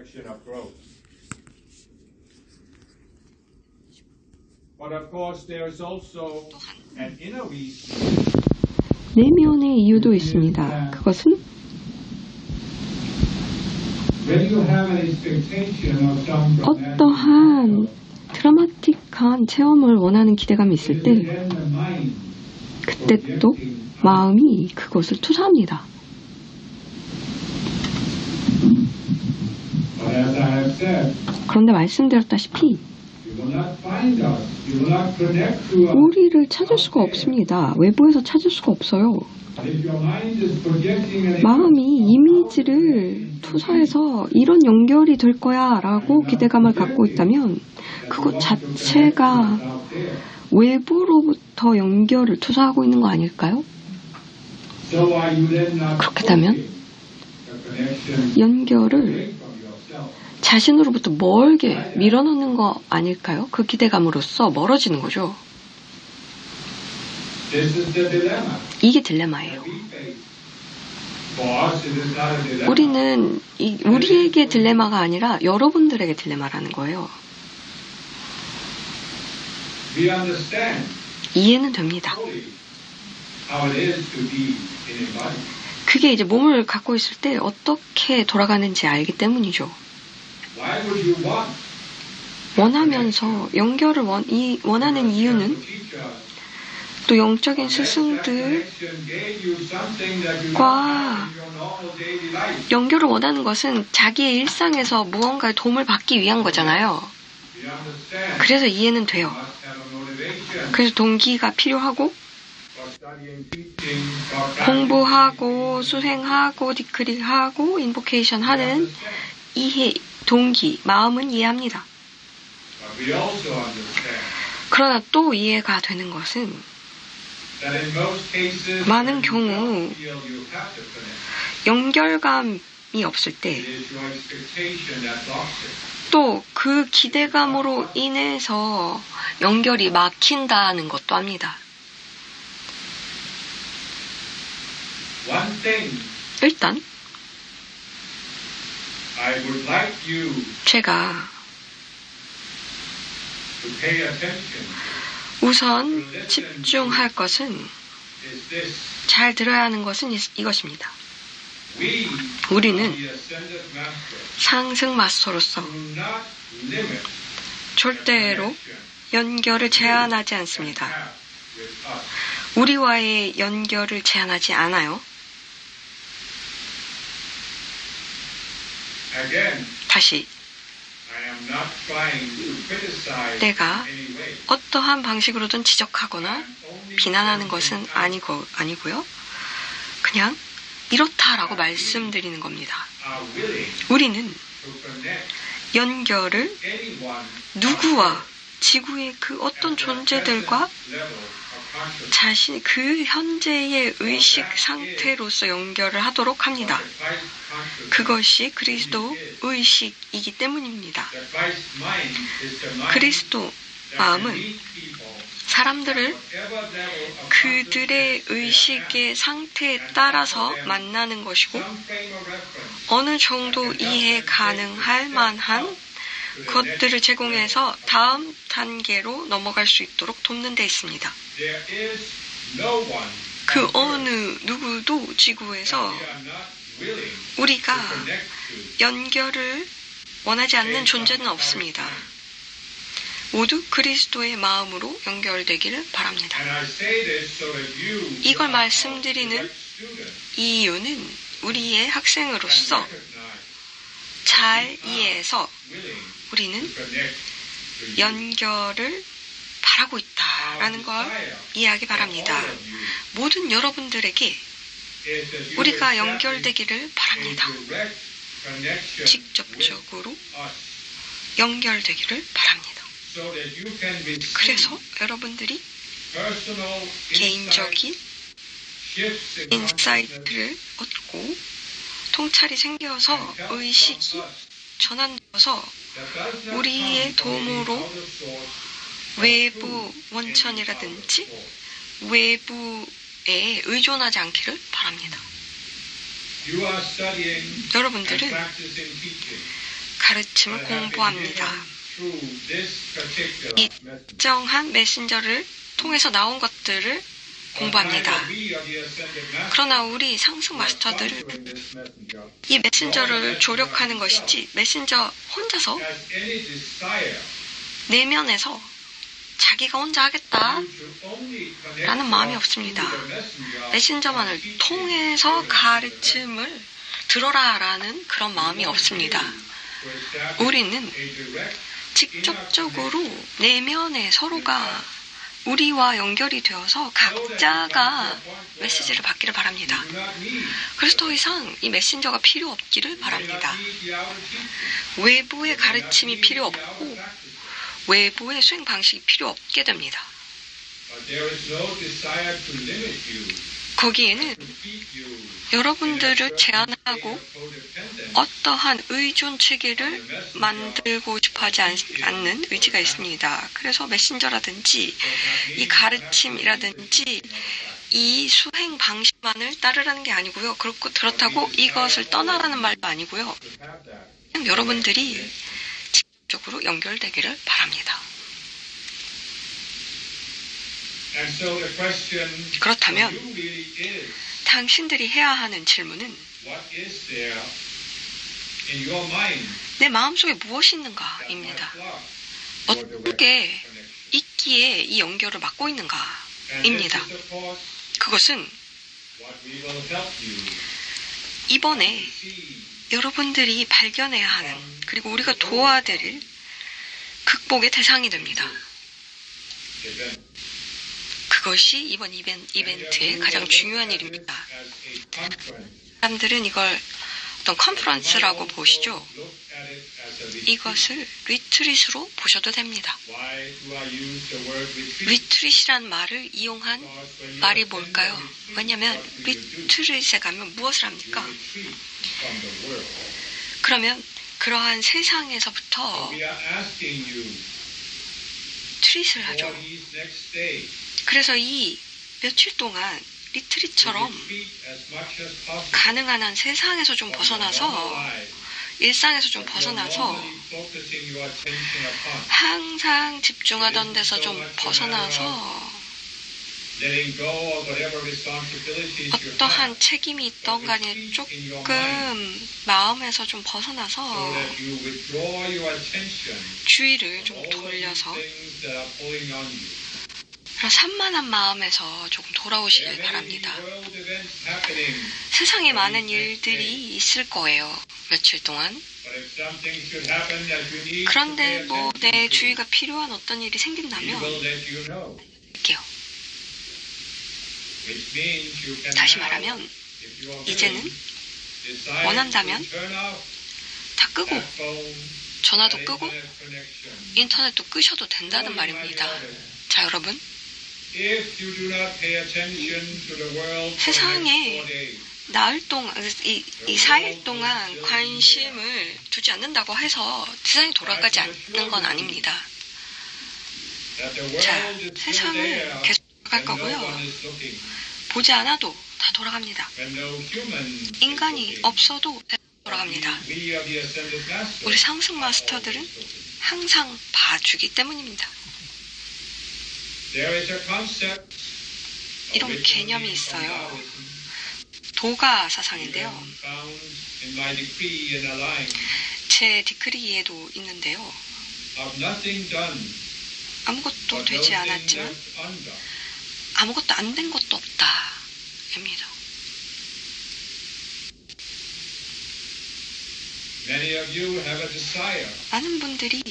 direction of growth. But of course, there's also an inner reason. 내면의 이유도 있습니다. 그것은 어떠한 드라마틱한 체험을 원하는 기대감이 있을 때 그때 또 마음이 그것을 투사합니다. 그런데 말씀드렸다시피 우리를 찾을 수가 없습니다. 외부에서 찾을 수가 없어요. 마음이 이미지를 투사해서 이런 연결이 될 거야 라고 기대감을 갖고 있다면 그것 자체가 외부로부터 연결을 투사하고 있는 거 아닐까요? 그렇게 되면 연결을 자신으로부터 멀게 밀어넣는 거 아닐까요? 그 기대감으로써 멀어지는 거죠. 이게 딜레마예요. 우리는 우리에게 딜레마가 아니라 여러분들에게 딜레마라는 거예요. 이해는 됩니다. 그게 이제 몸을 갖고 있을 때 어떻게 돌아가는지 알기 때문이죠. 원하면서 연결을 원하는 이유는 또 영적인 스승들과 연결을 원하는 것은 자기의 일상에서 무언가의 도움을 받기 위한 거잖아요. 그래서 이해는 돼요. 그래서 동기가 필요하고 공부하고 수행하고 디크리하고 인보케이션 하는 이해, 동기, 마음은 이해합니다. 그러나 또 이해가 되는 것은 많은 경우 연결감이 없을 때 또 그 기대감으로 인해서 연결이 막힌다는 것도 합니다. 일단 제가 우선 집중할 것은 잘 들어야 하는 것은 이것입니다. 우리는 상승 마스터로서 절대로 연결을 제한하지 않습니다. 우리와의 연결을 제한하지 않아요. 다시 내가 어떠한 방식으로든 지적하거나 비난하는 것은 아니고요. 그냥 이렇다라고 말씀드리는 겁니다. 우리는 연결을 누구와 지구의 그 어떤 존재들과 자신 그 현재의 의식 상태로서 연결을 하도록 합니다. 그것이 그리스도 의식이기 때문입니다. 그리스도 마음은 사람들을 그들의 의식의 상태에 따라서 만나는 것이고 어느 정도 이해 가능할 만한 것들을 제공해서 다음 단계로 넘어갈 수 있도록 돕는 데 있습니다. 그 어느 누구도 지구에서 우리가 연결을 원하지 않는 존재는 없습니다. 모두 그리스도의 마음으로 연결되기를 바랍니다. 이걸 말씀드리는 이유는 우리의 학생으로서 잘 이해해서 우리는 연결을 바라고 있다라는 걸 이해하기 바랍니다. 모든 여러분들에게 우리가 연결되기를 바랍니다. 직접적으로 연결되기를 바랍니다. 그래서 여러분들이 개인적인 인사이트를 얻고 통찰이 생겨서 의식이 전환되어서 우리의 도움으로 외부 원천이라든지 외부에 의존하지 않기를 바랍니다. 여러분들은 가르침을 공부합니다. 이 특정한 메신저를 통해서 나온 것들을 공부합니다. 그러나 우리 상승 마스터들은 이 메신저를 조력하는 것이지 메신저 혼자서 내면에서 자기가 혼자 하겠다 라는 마음이 없습니다. 메신저만을 통해서 가르침을 들어라 라는 그런 마음이 없습니다. 우리는 직접적으로 내면에 서로가 우리와 연결이 되어서 각자가 메시지를 받기를 바랍니다. 그래서 더 이상 이 메신저가 필요 없기를 바랍니다. 외부의 가르침이 필요 없고 외부의 수행 방식이 필요 없게 됩니다. 거기에는 여러분들을 제한하고 어떠한 의존 체계를 만들고 싶어 하지 않는 의지가 있습니다. 그래서 메신저라든지 이 가르침이라든지 이 수행 방식만을 따르라는 게 아니고요. 그렇다고 이것을 떠나라는 말도 아니고요. 그냥 여러분들이 직접적으로 연결되기를 바랍니다. 그렇다면 당신들이 해야 하는 질문은 내 마음속에 무엇이 있는가입니다. 어떻게 있기에 이 연결을 막고 있는가입니다. 그것은 이번에 여러분들이 발견해야 하는 그리고 우리가 도와드릴 극복의 대상이 됩니다. 그것이 이번 이벤트의 가장 중요한 일입니다. 사람들은 이걸 어떤 컨퍼런스라고 보시죠. 이것을 리트릿으로 보셔도 됩니다. 리트릿이란 말을 이용한 말이 뭘까요? 왜냐하면 리트릿에 가면 무엇을 합니까? 그러면 그러한 세상에서부터 트릿을 하죠. 그래서 이 며칠 동안 리트릿처럼 가능한 한 세상에서 좀 벗어나서 일상에서 좀 벗어나서 항상 집중하던 데서 좀 벗어나서 어떠한 책임이 있던 간에 조금 마음에서 좀 벗어나서 주의를 좀 돌려서 산만한 마음에서 조금 돌아오시길 바랍니다. 세상에 많은 일들이 있을 거예요. 며칠 동안. 그런데 내 주의가 필요한 어떤 일이 생긴다면 할게요. 다시 말하면 이제는 원한다면 다 끄고 전화도 끄고 인터넷도 끄셔도 된다는 말입니다. 자, 여러분. 세상에 나흘 동안, 이 4일 동안 관심을 두지 않는다고 해서 세상이 돌아가지 않는 건 아닙니다. 자, 세상을 계속 돌아갈 거고요. 보지 않아도 다 돌아갑니다. 인간이 없어도 돌아갑니다. 우리 상승 마스터들은 항상 봐주기 때문입니다. 이런 개념이 있어요. 도가 사상인데요. 제 디크리에도 있는데요. 아무것도 되지 않았지만 아무것도 안 된 것도 없다. 입니다. 많은 분들이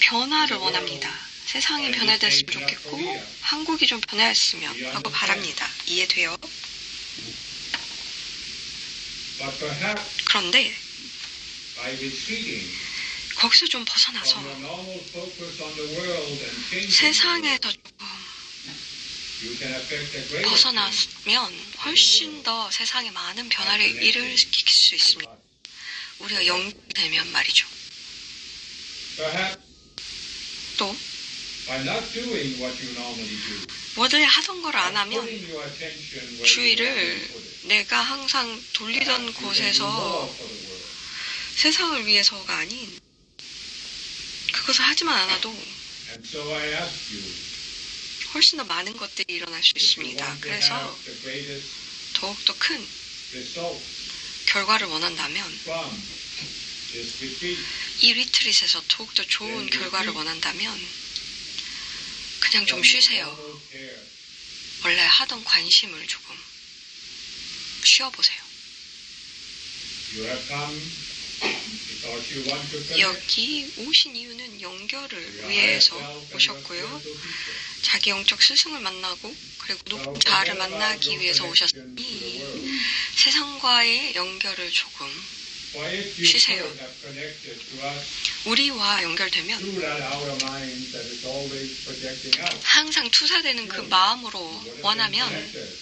변화를 원합니다. 세상이 변화됐으면 좋겠고 한국이 좀 변화했으면 하고 바랍니다. 이해돼요? 그런데 거기서 좀 벗어나서 세상에서 조금 벗어나면 훨씬 더 세상에 많은 변화를 일으킬 수 있습니다. 우리가 연결되면 말이죠. 또 원래 하던 걸 안 하면 주의를 내가 항상 돌리던 곳에서 세상을 위해서가 아닌 그것을 하지만 않아도 And so I ask you, 훨씬 더 많은 것들이 일어날 수 if you 있습니다. want to 그래서 have the greatest 더욱더 큰 result 결과를 원한다면 from this retreat, 이 리트릿에서 더욱더 좋은 결과를 원한다면 그냥 좀 쉬세요. normal care, 원래 하던 관심을 조금 쉬어보세요. you have come because you want to connect 여기 오신 이유는 연결을 with your higher 위해서 self and your 오셨고요. spiritual teacher. 자기 영적 스승을 만나고 그리고 높은 자아를 만나기 위해서 오셨으니 세상과의 연결을 조금 For if you 쉬세요. could have connected to us 우리와 연결되면 through that outer mind that is always projecting out, 항상 투사되는 그 마음으로 you would have been 원하면 connected.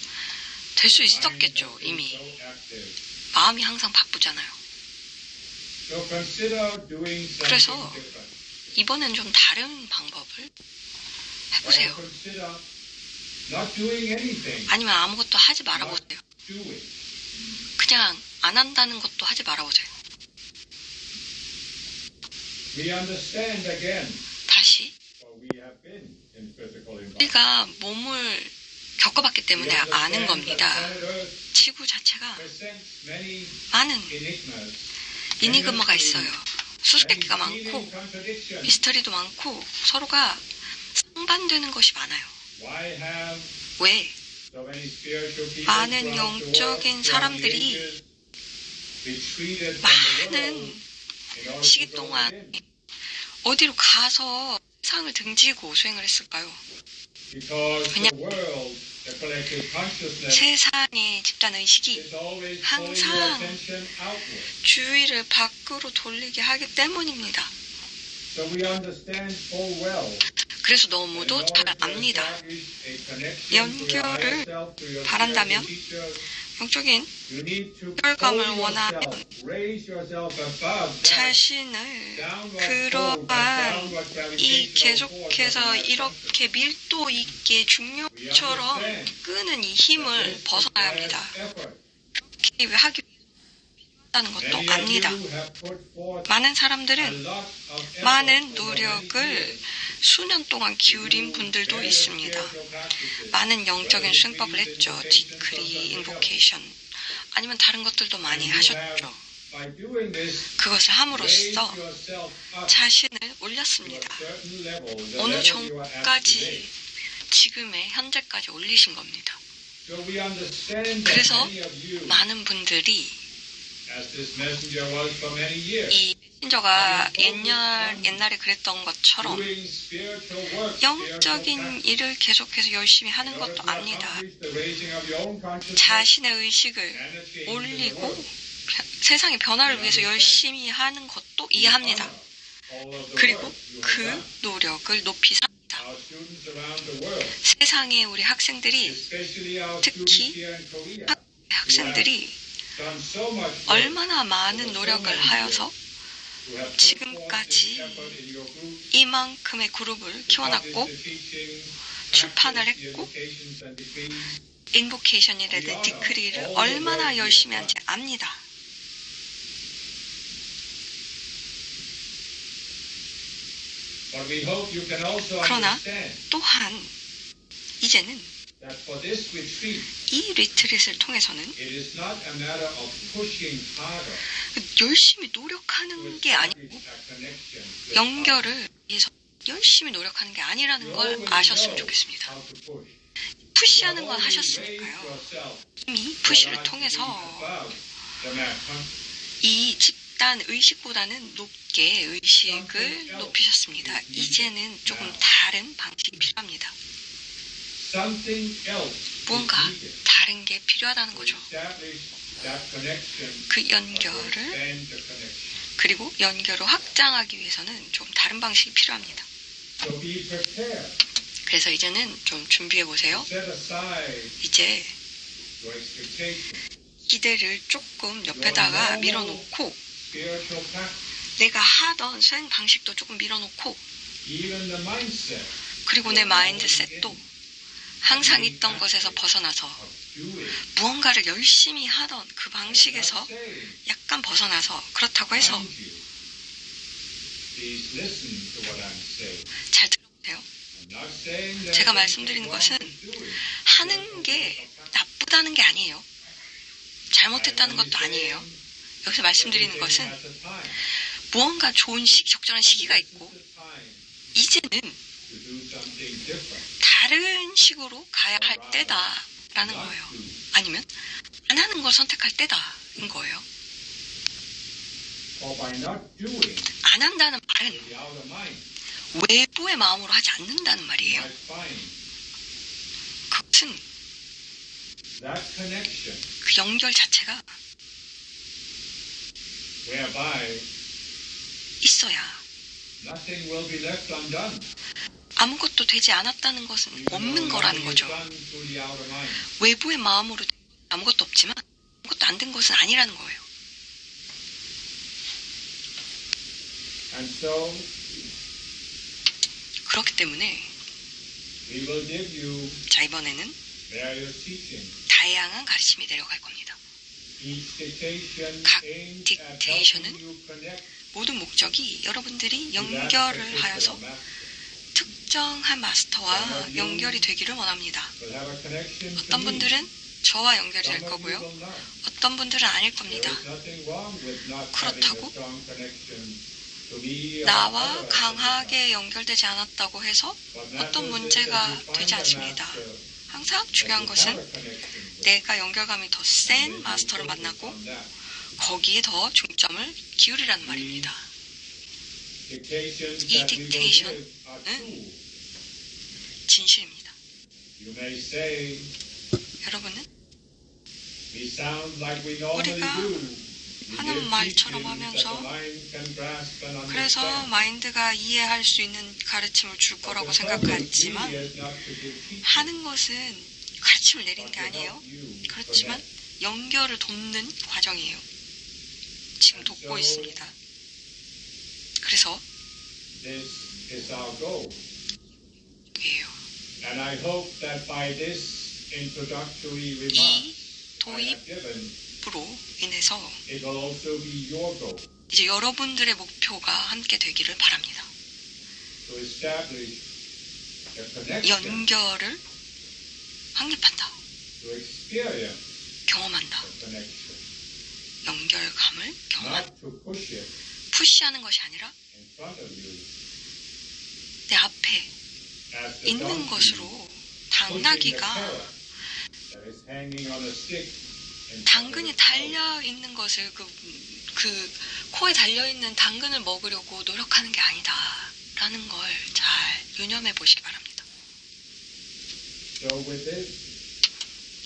될 수 Mind 있었겠죠. has been 이미 so active. 마음이 항상 바쁘잖아요. So consider doing 그래서 something different. 이번엔 좀 다른 방법을 Or 해보세요. consider not doing anything. 아니면 아무것도 하지 말아보세요. Do it. 그냥 안 한다는 것도 하지 말아보세요. We understand again, 다시 for we have been in physical environment. 우리가 몸을 겪어봤기 때문에 We 아는 understand that 겁니다. planet Earth 지구 자체가 presents many 많은 enigmas, 이니그마가 있어요. 수수께끼가 many 많고 seeming contradictions. 미스터리도 많고 서로가 상반되는 것이 많아요. Why have 왜? so many spiritual people 많은 throughout the world, 영적인 throughout the 사람들이 ages, retreated from the world 많은 in order 시기 to go 동안 within? 어디로 가서 세상을 등지고 수행을 했을까요? Because 그냥 the world, the collective consciousness, 세상의 집단의식이 is always pulling 항상 your attention outward. 주의를 밖으로 돌리게 하기 때문입니다. So we understand full well. 그래서 in 너무도 order 잘 to 압니다. establish a connection to your 연결을 higher self, to your 바란다면 spiritual teachers, 영적인 you need to 연결감을 pull 원하면 yourself, raise yourself above that 자신을 downward 그러한 downward 이 gravitational 계속해서 force of 이렇게 밀도 있게 중력처럼 끄는 이 힘을 벗어나야 합니다. 그렇게 하기 위해서는 것도 압니다. 많은 사람들은 많은 노력을 수년 동안 기울인 분들도 있습니다. 많은 영적인 수행법을 했죠. 디크리, 인보케이션, 아니면 다른 것들도 많이 하셨죠. 그것을 함으로써 자신을 올렸습니다. 어느 정도까지 지금의 현재까지 올리신 겁니다. 그래서 많은 분들이 이 메신저가 옛날에 그랬던 것처럼 영적인 일을 계속해서 열심히 하는 것도 압니다. 자신의 의식을 올리고 세상의 변화를 위해서 열심히 하는 것도 이해합니다. 그리고 그 노력을 높이 삽니다. 세상의 우리 학생들이, 특히 학생들이 얼마나 많은 노력을 하여서 지금까지 이만큼의 그룹을 키워놨고 출판을 했고 인보케이션이라든 디크리를 얼마나 열심히 한지 압니다. 그러나 또한 이제는 이 리트릿을 통해서는 열심히 노력하는 게 아니고 연결을 위해서 열심히 노력하는 게 아니라는 걸 아셨으면 좋겠습니다. 푸시하는 건 하셨으니까요. 이미 푸시를 통해서 이 집단 의식보다는 높게 의식을 높이셨습니다. 이제는 조금 다른 방식이 필요합니다. 무언가 다른 게 필요하다는 거죠. 그 연결을, 그리고 연결을 확장하기 위해서는 좀 다른 방식이 필요합니다. 그래서 이제는 좀 준비해 보세요. 이제 기대를 조금 옆에다가 밀어놓고 내가 하던 수행 방식도 조금 밀어놓고 그리고 내 마인드셋도 항상 있던 것에서 벗어나서 무언가를 열심히 하던 그 방식에서 약간 벗어나서, 그렇다고 해서 잘 들어보세요. 제가 말씀드리는 것은 하는 게 나쁘다는 게 아니에요. 잘못했다는 것도 아니에요. 여기서 말씀드리는 것은 무언가 좋은 적절한 시기가 있고 이제는 다른 식으로 가야 할 때다라는 거예요. 아니면 안 하는 걸 선택할 때다인 거예요. 안 한다는 말은 외부의 마음으로 하지 않는다는 말이에요. 그것은 그 연결 자체가 있어야 아무것도 되지 않았다는 것은 없는 거라는 거죠. 외부의 마음으로 아무것도 없지만 아무것도 안 된 것은 아니라는 거예요. 그렇기 때문에 자, 이번에는 다양한 가르침이 내려갈 겁니다. 각 딕테이션은 모든 목적이 여러분들이 연결을 하여서 특정한 마스터와 연결이 되기를 원합니다. 어떤 분들은 저와 연결이 될 거고요. 어떤 분들은 아닐 겁니다. 그렇다고 나와 강하게 연결되지 않았다고 해서 어떤 문제가 되지 않습니다. 항상 중요한 것은 내가 연결감이 더 센 마스터를 만나고 거기에 더 중점을 기울이라는 말입니다. 이 딕테이션은 진실입니다. 여러분은 우리가 하는 말처럼 하면서 그래서 마인드가 이해할 수 있는 가르침을 줄 거라고 생각하지만 하는 것은 가르침을 내리는 게 아니에요. 그렇지만 연결을 돕는 과정이에요. 지금 돕고 있습니다. 그래서 이 도입으로 인해서 이제 여러분들의 목표가 함께 되기를 바랍니다. 연결을 확립한다. 경험한다. 연결감을 경험한다. 푸시하는 것이 아니라 내 앞에 있는 것으로 당나귀가 당근이 달려있는 것을 그 코에 달려있는 당근을 먹으려고 노력하는 게 아니다 라는 걸 잘 유념해 보시기 바랍니다.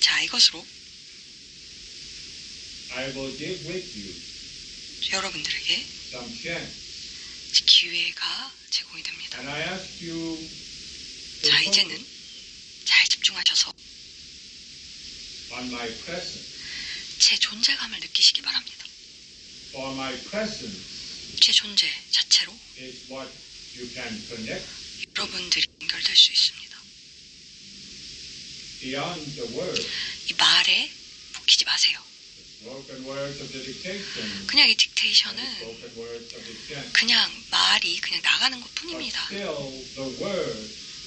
자, 이것으로 여러분들에게 기회가 제공이 됩니다. 자, 이제는 잘 집중하셔서 제 존재감을 느끼시기 바랍니다. 제 존재 자체로 여러분들이 연결될 수 있습니다. 이 말에 묶이지 마세요. 그냥 이 딕테이션은 그냥 말이 그냥 나가는 것 뿐입니다.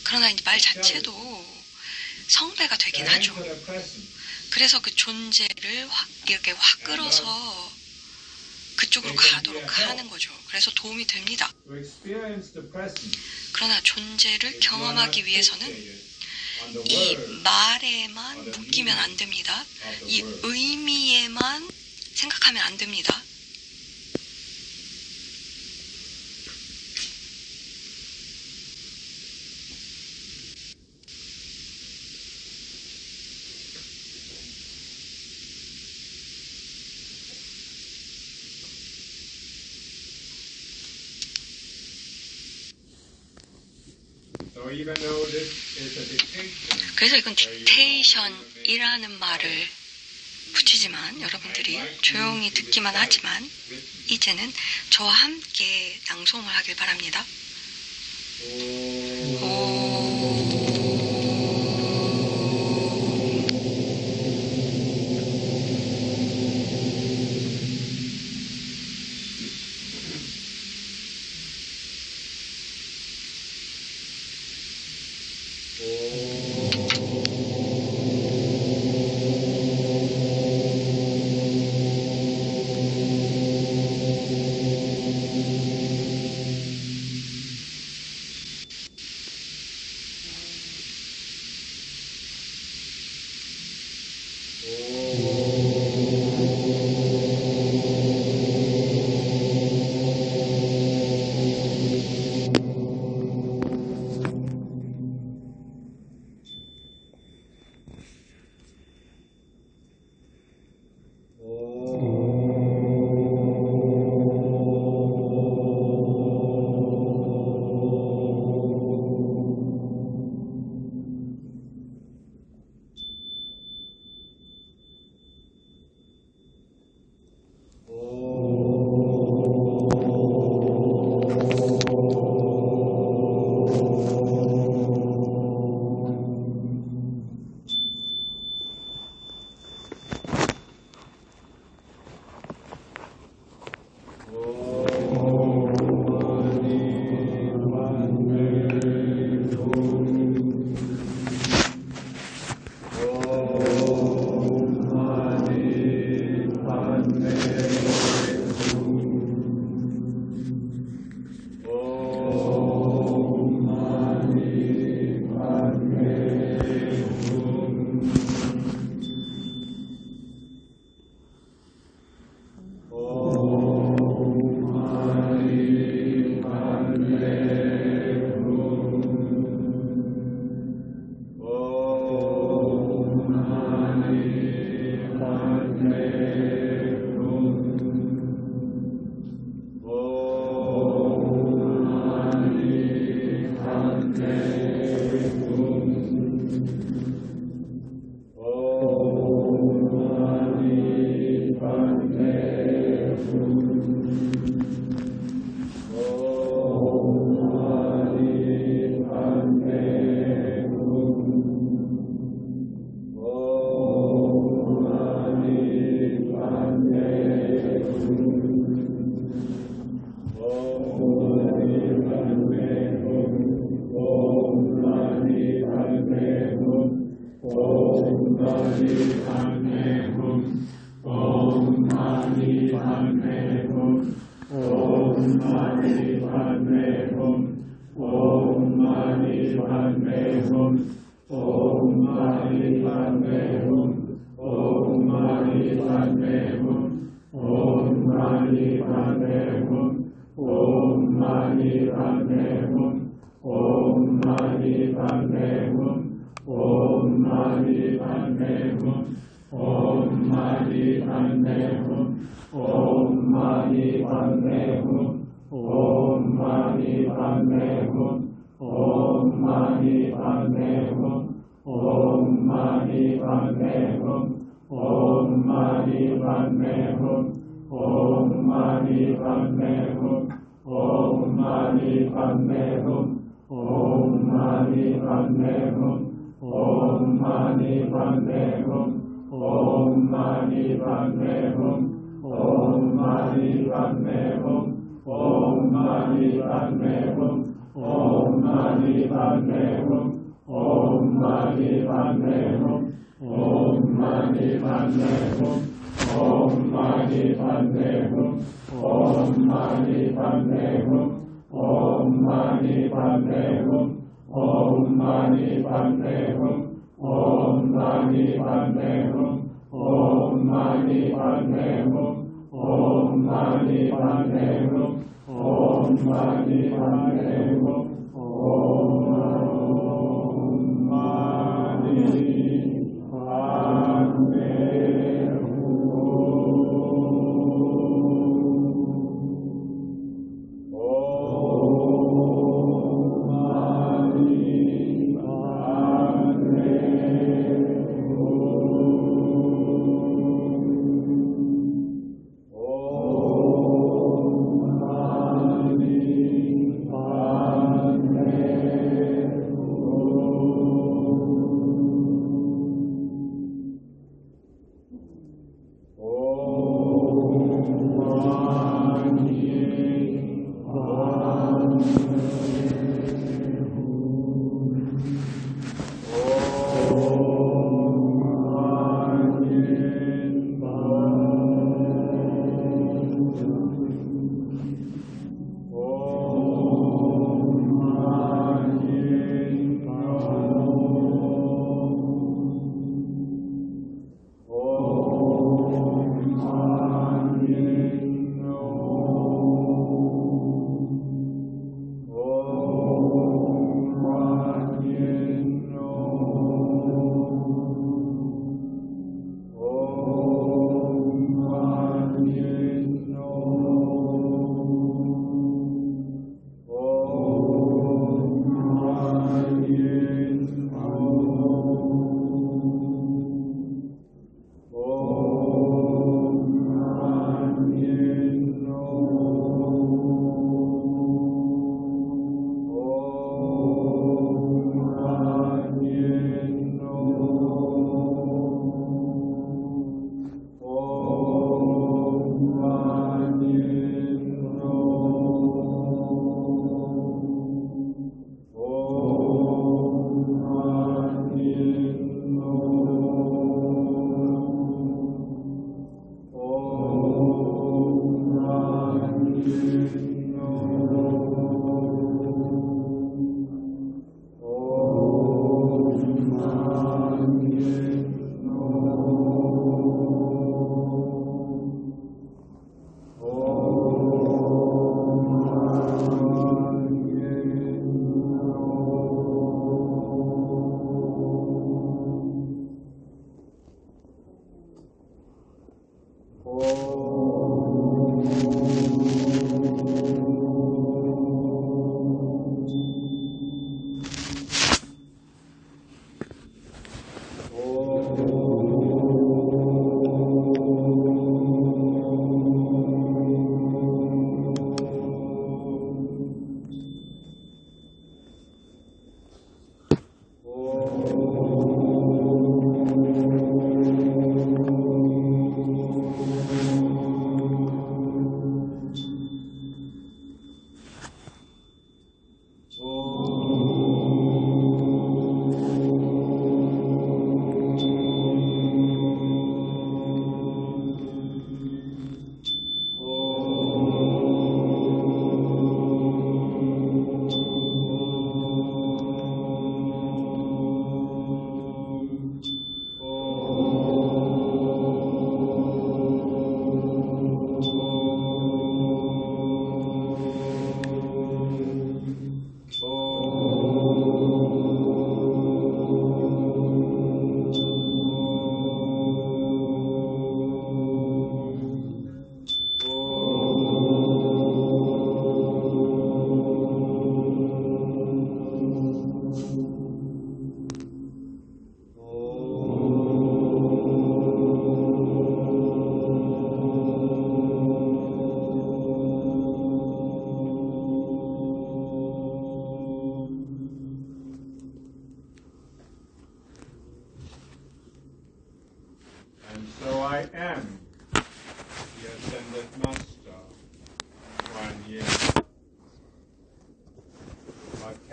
그러나 이 말 자체도 성배가 되긴 하죠. 그래서 그 존재를 이렇게 확 끌어서 그쪽으로 가도록 하는 거죠. 그래서 도움이 됩니다. 그러나 존재를 경험하기 위해서는 이 말에만 묶이면 안 됩니다. 이 의미에만 생각하면 안 됩니다. 그래서 이건 딕테이션이라는 말을 붙이지만 여러분들이 조용히 듣기만 하지만 이제는 저와 함께 낭송을 하길 바랍니다. 오.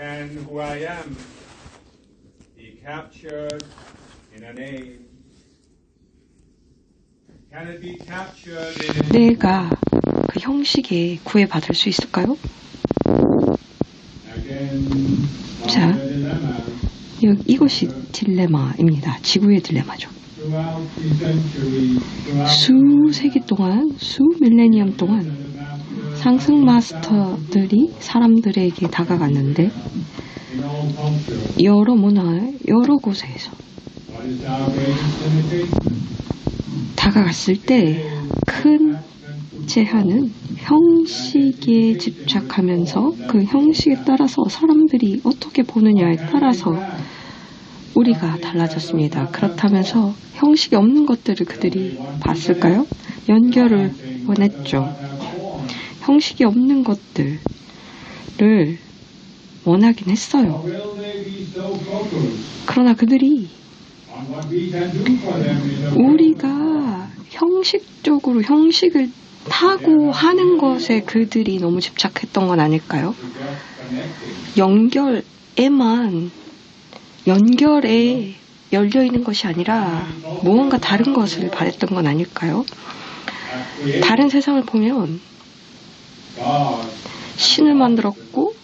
Can who I am be captured in a name? Can it be captured in 내가 그 형식에 구애받을 수 있을까요? again? 자, One dilemma. 이것이 딜레마입니다. 지구의 딜레마죠. Throughout the century, throughout 수세기 동안, 수밀레니엄 동안 상승 마스터들이 사람들에게 다가갔는데 in all cultures, 여러 문화, 여러 곳에서 what is our greatest limitation? 다가갔을 때 큰 제한은 형식에 집착하면서 그 형식에 따라서 사람들이 어떻게 보느냐에 따라서 우리가 달라졌습니다. 그렇다면서 형식이 없는 것들을 그들이 봤을까요? 연결을 원했죠. 형식이 없는 것들을 원하긴 했어요. Will they be so focused 그러나 그들이 on what we can do for them in the world? 우리가 형식적으로 형식을 타고 하는 것에 그들이 너무 집착했던 건 아닐까요? 연결에만 연결에 열려 있는 것이 아니라 무언가 다른 것을 바랬던 건 아닐까요? 다른 세상을 보면 신을 만들었고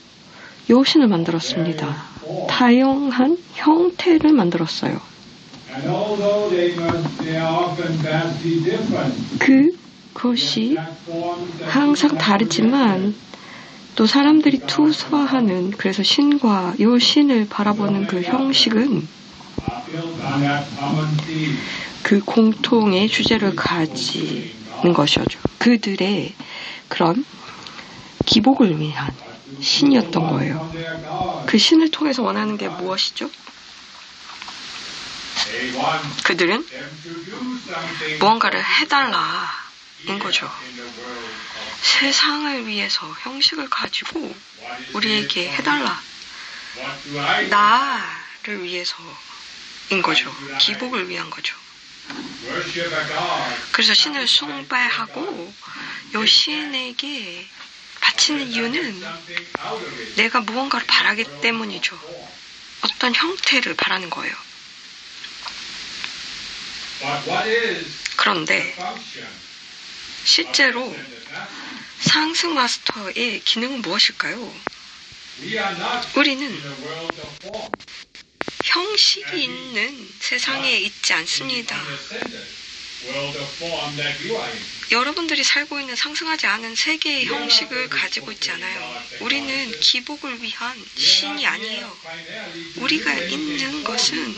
여신을 만들었습니다. 다양한 형태를 만들었어요. And although they are often vastly different, 그것이 항상 다르지만 또 사람들이 투사하는 그래서 신과 여신을 바라보는 그 형식은 are built on that common theme. 그 공통의 주제를 가지는 것이죠. 그들의 그런 기복을 위한 신이었던 거예요. From their God, 그 신을 통해서 원하는 게 무엇이죠? they want 그들은 them to do something 무언가를 해달라인 거죠. in the world of 세상을 위해서 형식을 가지고 what is 우리에게 it? 해달라. What do I do? 나를 위해서인 거죠. 기복을 위한 거죠. Worship a God. 그래서 신을 숭배하고 여신에게 바치는 이유는 Something out of it. 내가 무언가를 바라기 때문이죠. 어떤 형태를 바라는 거예요. But what is 그런데 function? 실제로 상승 마스터의 기능은 무엇일까요? We are not 우리는 in a world of form. 형식이 있는 세상에 있지 않습니다. On the ascended world of form that you are in. 여러분들이 살고 있는 상승하지 않은 세계의 형식을 가지고 있지 않아요. 우리는 기복을 위한 신이 아니에요. 우리가 있는 것은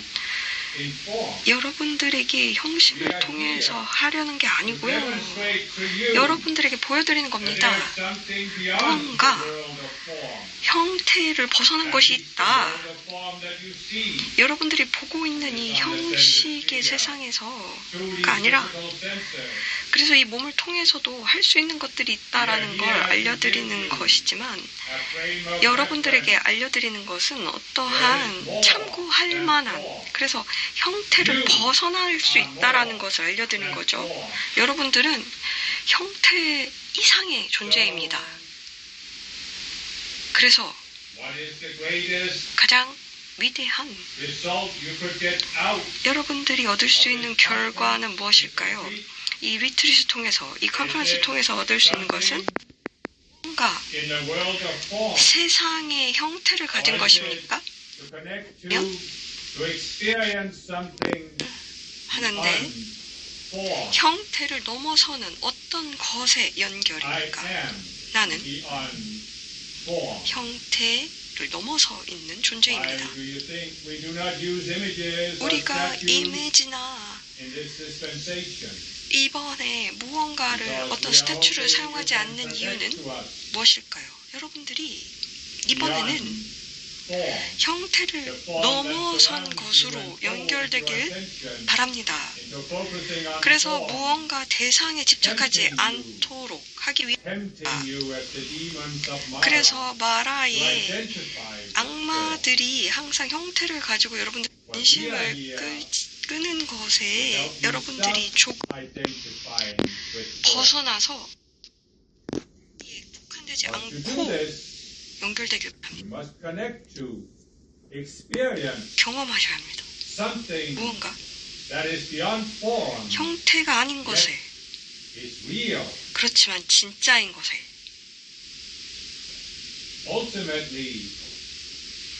In form. 여러분들에게 형식을 통해서 하려는 게 아니고요. Demonstrate to you 여러분들에게 보여드리는 that 겁니다. there is something beyond 뭔가 the world of form. 형태를 벗어난 것이 있다. The world of form that you see 여러분들이 보고 있는 이 형식의 세상에서가 아니라 physical senses. 그래서 이 몸을 통해서도 할 수 있는 것들이 있다라는 걸 알려드리는 것이지만 A frame of 여러분들에게 알려드리는 것은 어떠한 참고할 만한 그래서 형태를 벗어날 수 있다라는 것을 알려드리는 거죠. 여러분들은 형태 이상의 존재입니다. 그래서 what is the greatest 가장 위대한 result you could get out 여러분들이 얻을 수 있는 결과는 무엇일까요? 이 리트릿을 통해서, 이 컨퍼런스를 통해서 얻을 수 있는 것은 뭔가 in the world of form? 세상의 형태를 가진 것입니까? To connect to experience something 하는데 on form. 형태를 넘어서는 어떤 것의 I 연결입니까? am 나는 beyond form. 형태를 넘어서 있는 Why 존재입니다. do you think we do not use images or 우리가 statues 이미지나 in this dispensation? 이번에 무언가를 어떤 스태츄를 사용하지 않는 이유는 무엇일까요? 여러분들이 이번에는 형태를 넘어선 것으로 연결되길 바랍니다. 그래서 무언가 대상에 집착하지 않도록 하기 위해 그래서 마라의 악마들이 항상 형태를 가지고 여러분들 진심을 끄는 것에 여러분들이 조금 벗어나서 국한되지 않고 연결되길 You 바랍니다. must connect to, experience 경험하셔야 합니다. something 무언가 that is beyond form, 형태가 아닌 것에, is real. 그렇지만 진짜인 것에 Ultimately,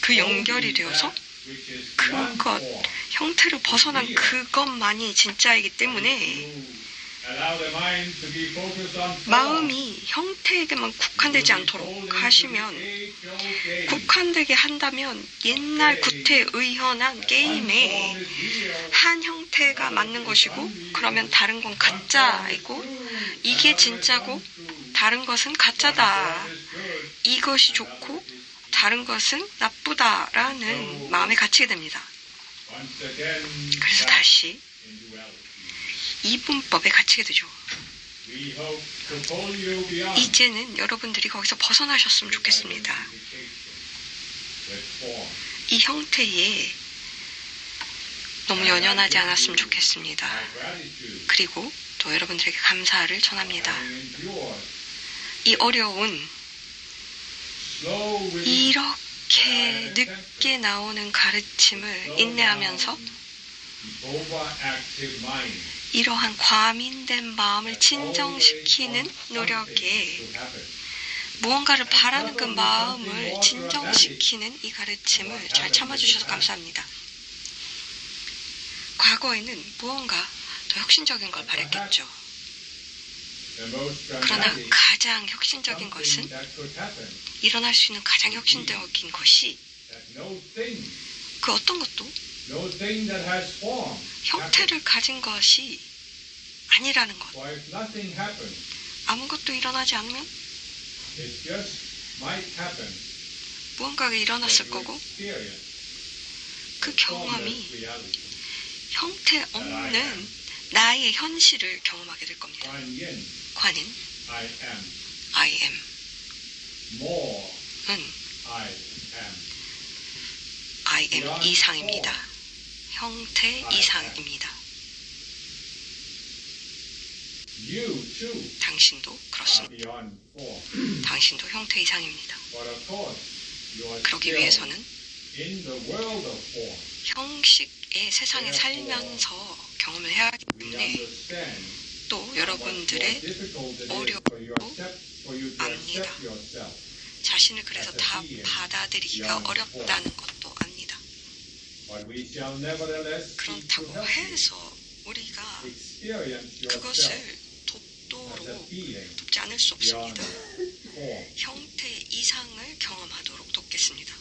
그 연결이 되어서 which is beyond 그것, form. 형태를 벗어난 그것만이 진짜이기 때문에 Allow the mind to be focused on form. 마음이 형태에게만 국한되지 않도록 하시면, 국한되게 한다면 옛날 구태의연한 게임에 한 형태가 맞는 것이고, 그러면 다른 건 가짜이고, 이게 진짜고 다른 것은 가짜다, 이것이 좋고 다른 것은 나쁘다라는 마음에 갇히게 됩니다. 그래서 다시 이분법에 갇히게 되죠. 이제는 여러분들이 거기서 벗어나셨으면 좋겠습니다. 이 형태에 너무 연연하지 않았으면 좋겠습니다. 그리고 또 여러분들에게 감사를 전합니다. 이 어려운, 이렇게 늦게 나오는 가르침을 인내하면서 이러한 과민된 마음을 진정시키는 노력에, 무언가를 바라는 그 마음을 진정시키는 이 가르침을 잘 참아주셔서 감사합니다. 과거에는 무언가 더 혁신적인 걸 바랬겠죠. 그러나 가장 혁신적인 것은, 일어날 수 있는 가장 혁신적인 것이 그 어떤 것도 형태를 가진 것이 아니라는 것. 아무것도 일어나지 않으면 무언가가 일어났을 거고, 그 경험이 형태 없는 나의 현실을 경험하게 될 겁니다. 관인, I am. I am 이상입니다. 형태 이상입니다. 당신도 그렇습니다. 당신도 형태 이상입니다. 그러기 위해서는 형식의 세상에 살면서 경험을 해야 하기 때문에 또 여러분들의 어렵고 압니다. 자신을 그래서 다 받아들이기가 어렵다는 것도 압니다. 그렇다고 해서 우리가 그것을 돕도록 돕지 않을 수 없습니다. 형태 이상을 경험하도록 돕겠습니다.